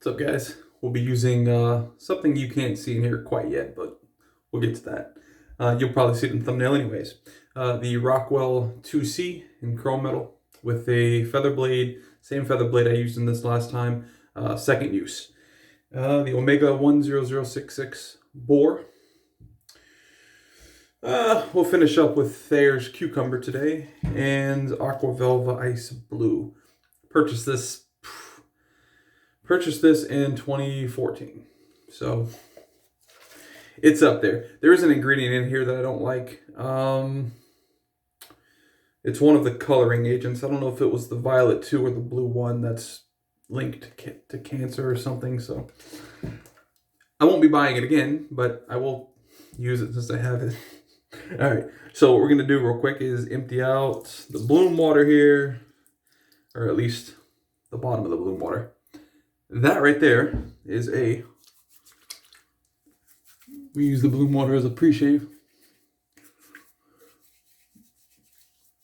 What's up, guys? We'll be using something you can't see in here quite yet, but we'll get to that. You'll probably see it in the thumbnail anyways. The Rockwell 2C in chrome metal with a feather blade, same feather blade I used in this last time, second use. The Omega 10066 Boar. We'll finish up with Thayer's Cucumber today and Aqua Velva Ice Blue. Purchased this in 2014, so it's up there. There is an ingredient in here that I don't like. It's one of the coloring agents. I don't know if it was the violet 2 or the blue 1 that's linked to cancer or something, so I won't be buying it again, but I will use it since I have it. All right, so what we're gonna do real quick is empty out the bloom water here, or at least the bottom of the bloom water. That right there is we use the bloom water as a pre-shave.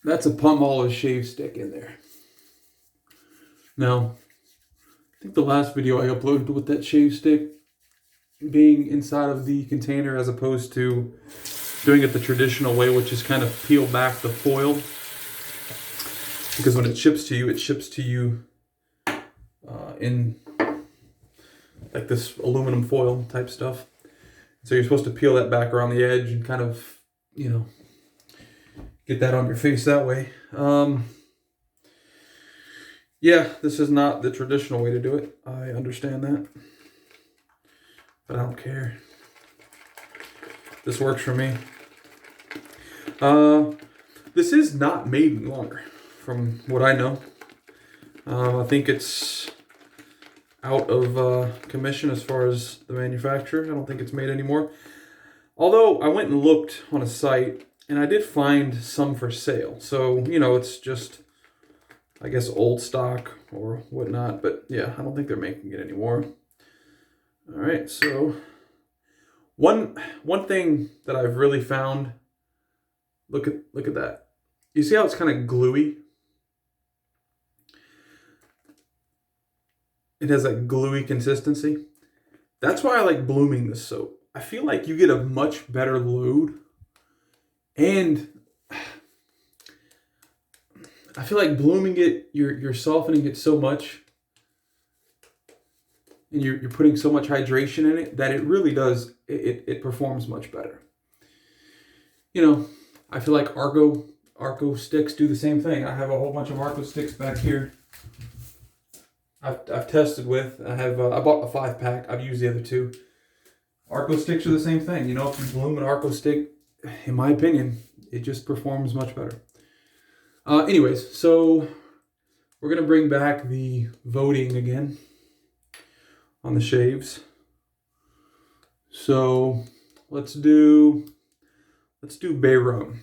That's a Palmolive shave stick in there. Now, I think the last video I uploaded with that shave stick being inside of the container as opposed to doing it the traditional way, which is kind of peel back the foil. Because when it ships to you in like this aluminum foil type stuff. So you're supposed to peel that back around the edge and kind of, you know, get that on your face that way. Yeah, this is not the traditional way to do it. I understand that. But I don't care. This works for me. This is not made any longer, from what I know. I think it's out of commission as far as the manufacturer. I don't think it's made anymore. Although I went and looked on a site and I did find some for sale. So, you know, it's just, I guess, old stock or whatnot. But yeah, I don't think they're making it anymore. All right, so one thing that I've really found, look at that. You see how it's kind of gluey? It has that gluey consistency. That's why I like blooming this soap. I feel like you get a much better load. And I feel like blooming it, you're softening it so much. And you're putting so much hydration in it that it really does, it performs much better. You know, I feel like Arco sticks do the same thing. I have a whole bunch of Arco sticks back here. I've tested with. I bought a 5-pack. I've used the other 2. Arco sticks are the same thing. You know, if you bloom an Arco stick, in my opinion, it just performs much better. Anyways, so we're gonna bring back the voting again on the shaves. So let's do Bay Rum.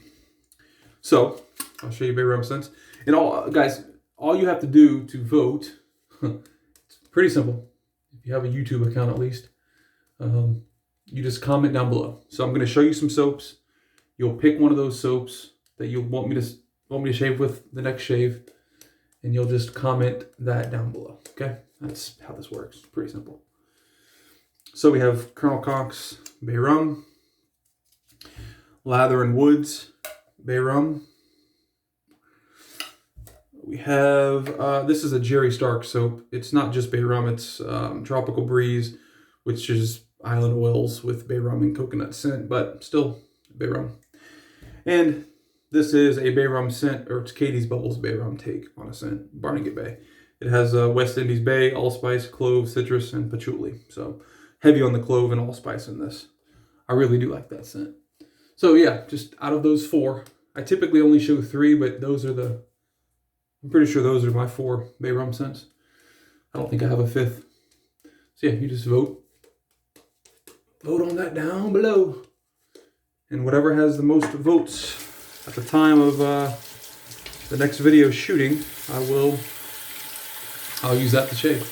So I'll show you Bay Rum scents. And guys, all you have to do to vote. It's pretty simple. If you have a YouTube account at least, you just comment down below. So I'm going to show you some soaps. You'll pick one of those soaps that you want me to shave with the next shave, and you'll just comment that down below. Okay, that's how this works. Pretty simple. So we have Colonel Cox Bay Rum, Lather and Woods Bay Rum. We have, this is a Jerry Stark soap. It's not just Bay Rum, it's Tropical Breeze, which is island oils with Bay Rum and coconut scent, but still Bay Rum. And this is a Bay Rum scent, or it's Katie's Bubbles Bay Rum take on a scent, Barnegat Bay. It has West Indies Bay, allspice, clove, citrus, and patchouli. So heavy on the clove and allspice in this. I really do like that scent. So yeah, just out of those 4, I typically only show 3, but those are I'm pretty sure those are my 4 Bay Rum scents. I don't think I have a 5th. So yeah, you just vote. Vote on that down below. And whatever has the most votes at the time of the next video shooting, I'll use that to shave.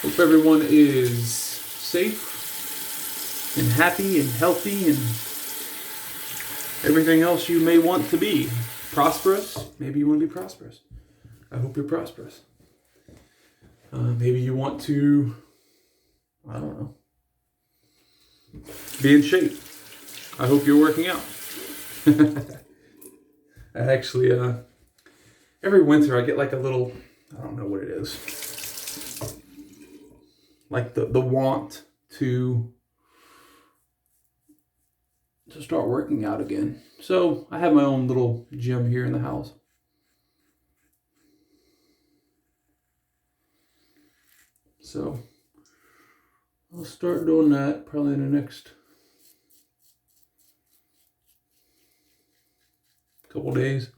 Hope everyone is safe and happy and healthy and everything else you may want to be. Prosperous. Maybe you want to be prosperous. I hope you're prosperous. Maybe you want to, I don't know, be in shape. I hope you're working out. I actually, every winter I get like a little, I don't know what it is, like the want to start working out again. So I have my own little gym here in the house. So I'll start doing that probably in the next couple days.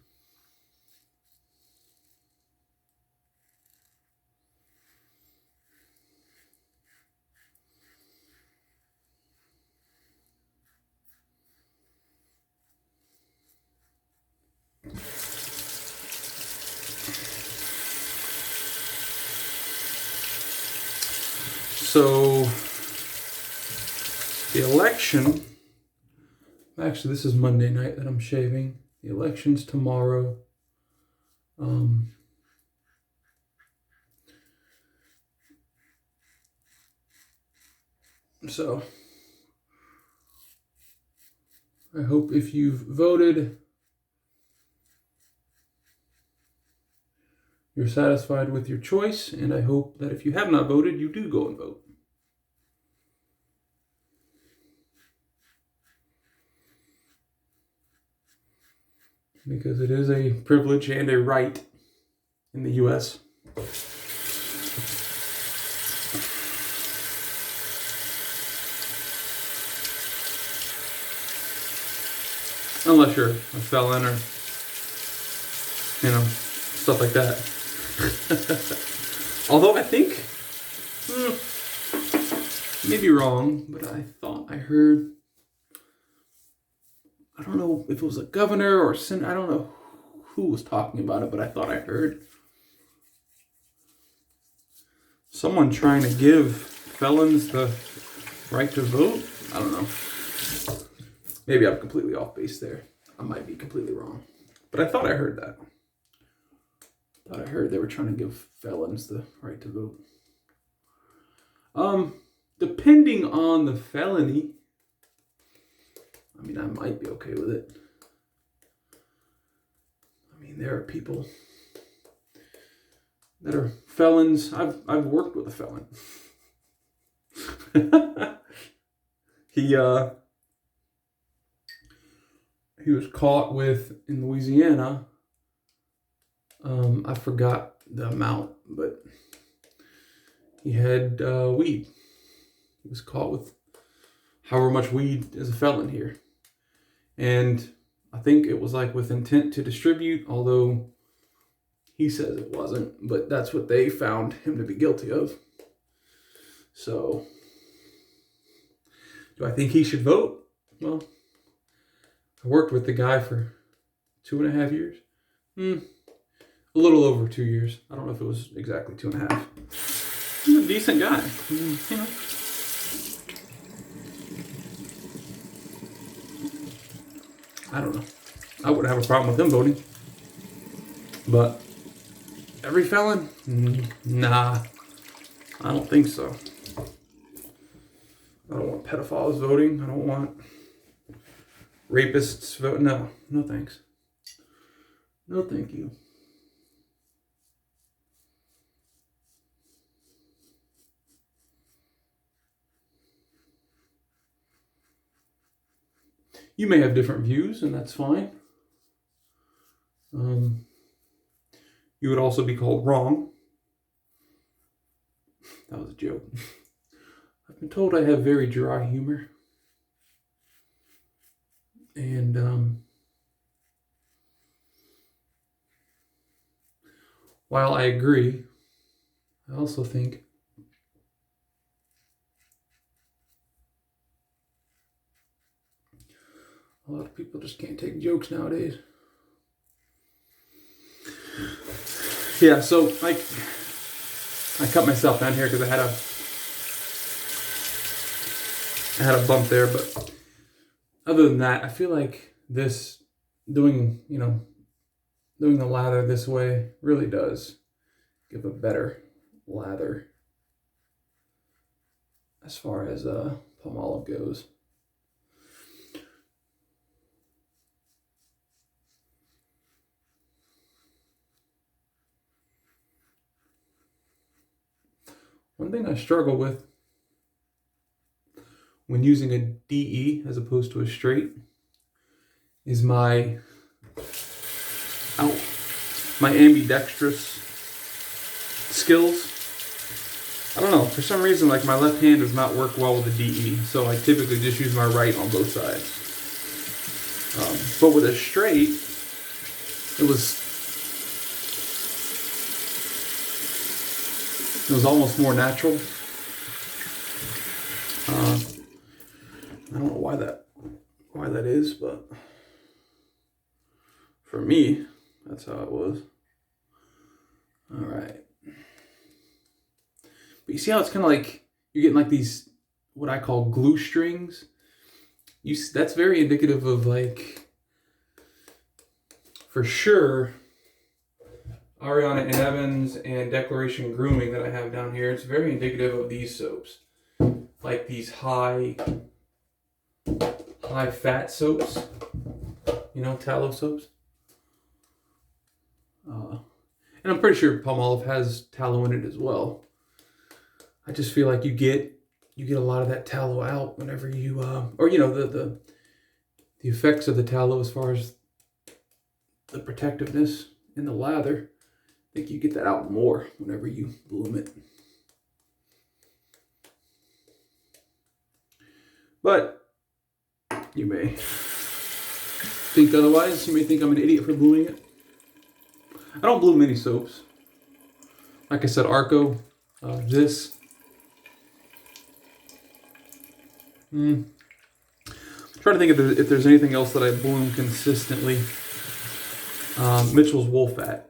So the election, actually this is Monday night that I'm shaving. The election's tomorrow. So I hope if you've voted, you're satisfied with your choice, and I hope that if you have not voted, you do go and vote. Because it is a privilege and a right in the U.S. Unless you're a felon or, stuff like that. Although I think, maybe wrong, but I thought I heard, I don't know if it was a governor or senator, I don't know who was talking about it, but I thought I heard someone trying to give felons the right to vote. I don't know. Maybe I'm completely off base there. I might be completely wrong. But I thought I heard that. I thought I heard they were trying to give felons the right to vote. Depending on the felony, I mean, I might be okay with it. I mean, there are people that are felons. I've worked with a felon. He was caught with, in Louisiana, I forgot the amount, but he had weed. He was caught with however much weed is a felon here. And I think it was like with intent to distribute, although he says it wasn't, but that's what they found him to be guilty of. So, do I think he should vote? Well, I worked with the guy for 2.5 years. A little over 2 years. I don't know if it was exactly 2.5. He's a decent guy. I don't know. I wouldn't have a problem with him voting. But every felon? Nah. I don't think so. I don't want pedophiles voting. I don't want rapists voting. No. No thanks. No thank you. You may have different views, and that's fine. You would also be called wrong. That was a joke. I've been told I have very dry humor. And while I agree, I also think a lot of people just can't take jokes nowadays. Yeah, so I cut myself down here because I had a bump there, but other than that, I feel like this doing, doing the lather this way really does give a better lather as far as Palmolive goes. One thing I struggle with when using a DE as opposed to a straight is my ambidextrous skills. I don't know, for some reason, like my left hand does not work well with a DE, so I typically just use my right on both sides. But with a straight, it was almost more natural. I don't know why that is, but for me, that's how it was. All right. But you see how it's kind of like you're getting like these, what I call glue strings? That's very indicative of, like, for sure, Ariana and Evans and Declaration Grooming that I have down here. It's very indicative of these soaps. Like these high fat soaps, you know, tallow soaps. And I'm pretty sure Palmolive has tallow in it as well. I just feel like you get a lot of that tallow out whenever you, or you know, the effects of the tallow as far as the protectiveness in the lather. I think you get that out more whenever you bloom it. But you may think otherwise. You may think I'm an idiot for blooming it. I don't bloom many soaps. Like I said, Arco, this. Trying to think if there's anything else that I bloom consistently. Mitchell's Wool Fat,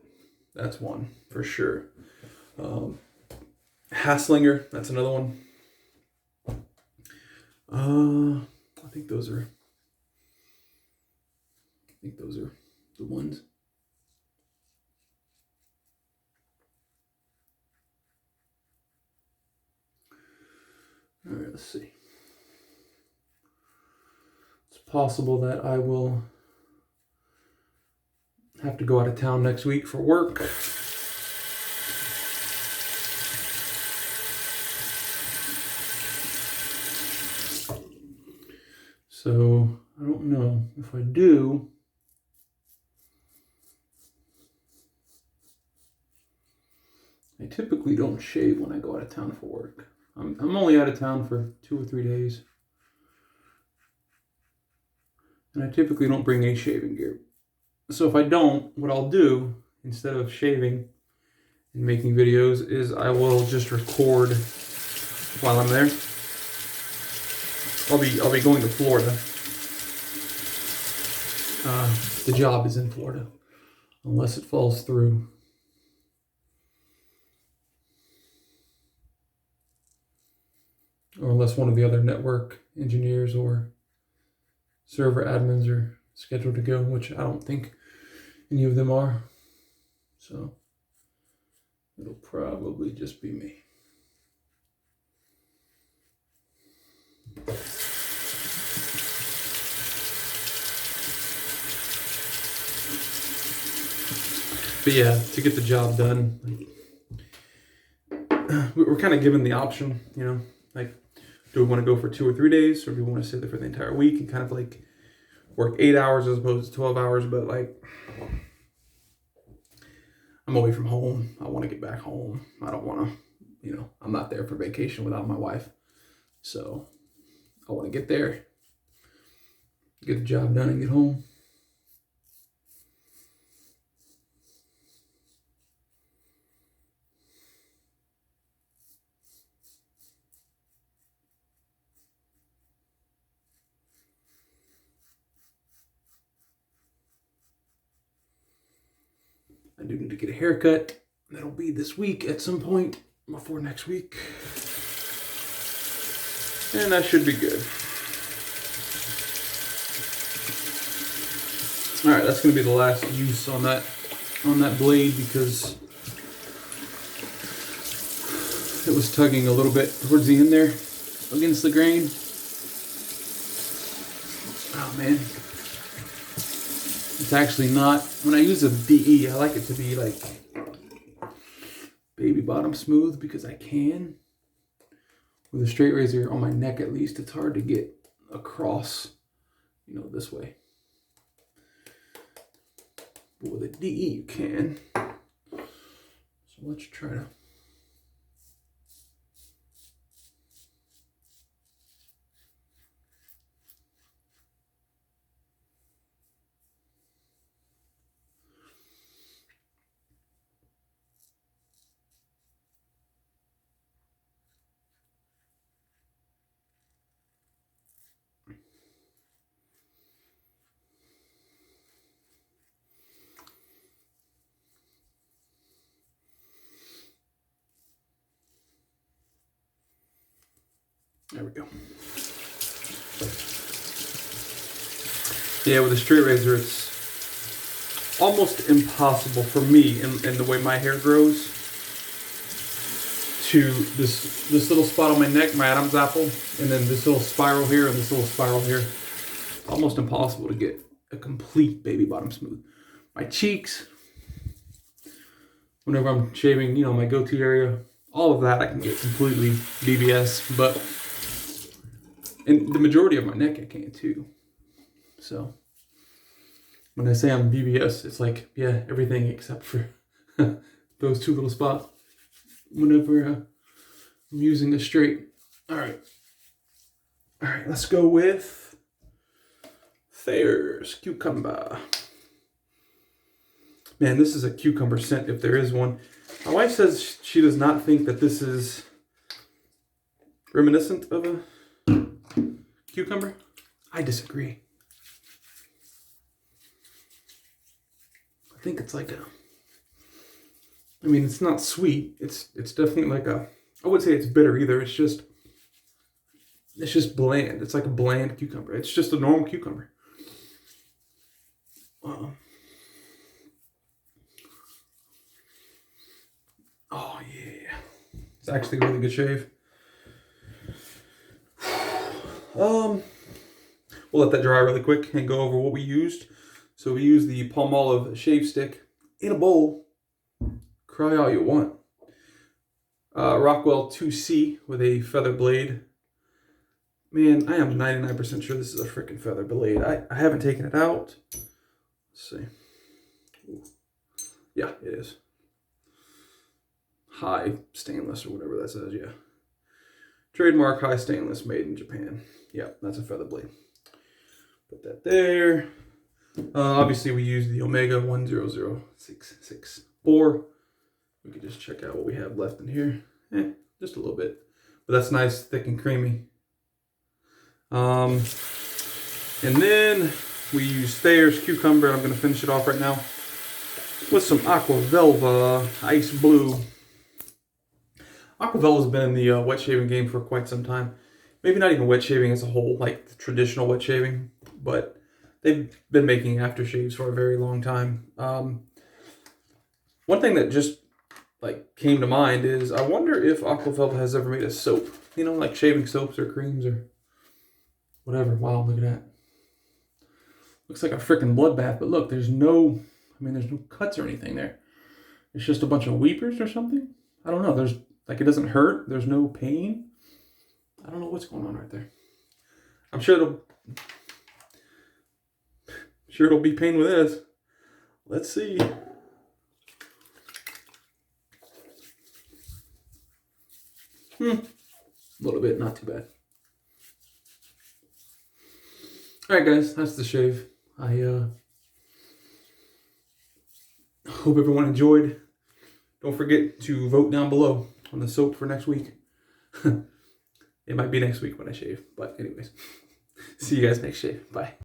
that's one for sure. Hasslinger, that's another one. I think those are the ones. All right, let's see. It's possible that I will have to go out of town next week for work. So I don't know if I do. I typically don't shave when I go out of town for work. I'm only out of town for 2 or 3 days. And I typically don't bring any shaving gear. So if I don't, what I'll do, instead of shaving and making videos, is I will just record while I'm there. I'll be going to Florida. The job is in Florida, unless it falls through. Or unless one of the other network engineers or server admins are scheduled to go, which I don't think any of them are. So it'll probably just be me. But yeah, to get the job done, we're kind of given the option, you know, like, do we want to go for 2 or 3 days, or do we want to sit there for the entire week and kind of like work 8 hours as opposed to 12 hours? But like, I'm away from home. I want to get back home. I don't want to, you know, I'm not there for vacation without my wife. So I want to get there, get the job done, and get home. I do need to get a haircut. That'll be this week at some point before next week. And that should be good. All right, that's going to be the last use on that on that blade because it was tugging a little bit towards the end there against the grain. Oh man. It's actually not, when I use a DE, I like it to be like baby bottom smooth because I can. With a straight razor on my neck at least, it's hard to get across, you know, this way. But with a DE you can. So let's try to. There we go. Yeah, with a straight razor, it's almost impossible for me, in the way my hair grows, to this little spot on my neck, my Adam's apple, and then this little spiral here and this little spiral here. Almost impossible to get a complete baby bottom smooth. My cheeks, whenever I'm shaving, you know, my goatee area, all of that I can get completely BBS, but and the majority of my neck I can too. So when I say I'm BBS, it's like, yeah, everything except for those two little spots whenever I'm using a straight. All right, let's go with Thayer's Cucumber. Man, this is a cucumber scent if there is one. My wife says she does not think that this is reminiscent of a cucumber. I disagree. I think it's like a, I mean, it's not sweet. It's definitely like a, I wouldn't say it's bitter either. It's just bland. It's like a bland cucumber. It's just a normal cucumber. Oh yeah. It's actually a really good shave. We'll let that dry really quick and go over what we used. So we used the Palmolive shave stick in a bowl. Cry all you want. Rockwell 2C with a feather blade. Man, I am 99% sure this is a freaking feather blade. I haven't taken it out. Let's see. Ooh. Yeah, it is. High stainless or whatever that says, yeah. Trademark high stainless, made in Japan. Yeah, that's a feather blade. Put that there. Obviously, we use the Omega 10066 Boar. We could just check out what we have left in here. Just a little bit. But that's nice, thick and creamy. And then we use Thayer's Cucumber. I'm going to finish it off right now with some Aqua Velva Ice Blue. Aqua Velva has been in the wet shaving game for quite some time. Maybe not even wet shaving as a whole, like the traditional wet shaving, but they've been making aftershaves for a very long time. One thing that just like came to mind is I wonder if Aqua Velva has ever made a soap. You know, like shaving soaps or creams or whatever. Wow, look at that. Looks like a freaking bloodbath, but look, there's no cuts or anything there. It's just a bunch of weepers or something. I don't know. There's like, it doesn't hurt. There's no pain. I don't know what's going on right there. I'm sure it'll be pain with this. Let's see. A little bit, not too bad. Alright guys, that's the shave. I hope everyone enjoyed. Don't forget to vote down below on the soap for next week. It might be next week when I shave, but anyways. See you guys next shave. Bye.